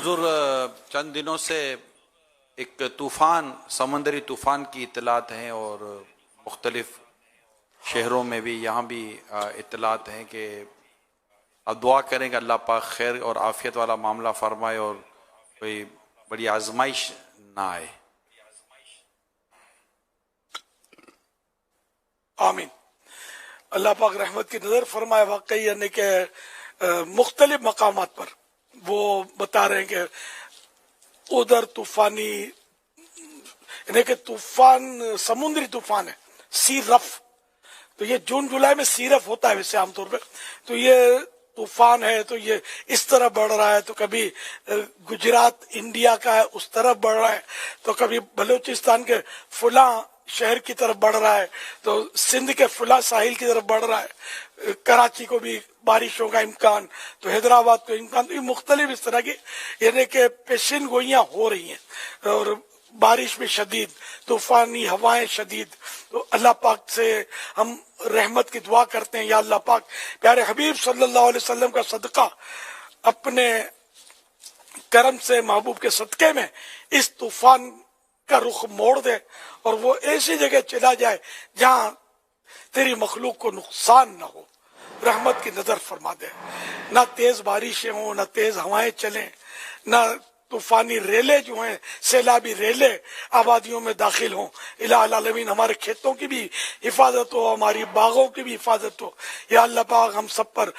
حضور چند دنوں سے ایک طوفان، سمندری طوفان کی اطلاعات ہیں اور مختلف شہروں میں بھی، یہاں بھی اطلاعات ہیں کہ اب دعا کریں کہ اللہ پاک خیر اور عافیت والا معاملہ فرمائے اور کوئی بڑی آزمائش نہ آئے۔ آمین۔ اللہ پاک رحمت کی نظر فرمائے۔ واقعی یعنی کہ مختلف مقامات پر وہ بتا رہے ہیں کہ ادھر طوفانی، یعنی کہ طوفان سمندری طوفان ہے، سی رف۔ تو یہ جون جولائی میں سی رف ہوتا ہے ویسے عام طور پہ، تو یہ طوفان ہے تو یہ اس طرح بڑھ رہا ہے، تو کبھی گجرات انڈیا کا ہے اس طرف بڑھ رہا ہے، تو کبھی بلوچستان کے فلاں شہر کی طرف بڑھ رہا ہے، تو سندھ کے فلاں ساحل کی طرف بڑھ رہا ہے، کراچی کو بھی بارشوں کا امکان، تو حیدرآباد کو امکان، تو یہ مختلف اس طرح کی یعنی کہ پیشین گوئیاں ہو رہی ہیں، اور بارش بھی شدید، طوفانی ہوائیں شدید۔ تو اللہ پاک سے ہم رحمت کی دعا کرتے ہیں، یا اللہ پاک پیارے حبیب صلی اللہ علیہ وسلم کا صدقہ اپنے کرم سے، محبوب کے صدقے میں اس طوفان کا رخ موڑ دے اور وہ ایسی جگہ چلا جائے جہاں تیری مخلوق کو نقصان نہ ہو۔ رحمت کی نظر فرما دے، نہ تیز بارشیں ہوں، نہ تیز ہوائیں چلیں، نہ طوفانی ریلیں جو ہیں، سیلابی ریلیں آبادیوں میں داخل ہوں۔ الہ العالمین ہمارے کھیتوں کی بھی حفاظت ہو، ہماری باغوں کی بھی حفاظت ہو۔ یا اللہ پاک ہم سب پر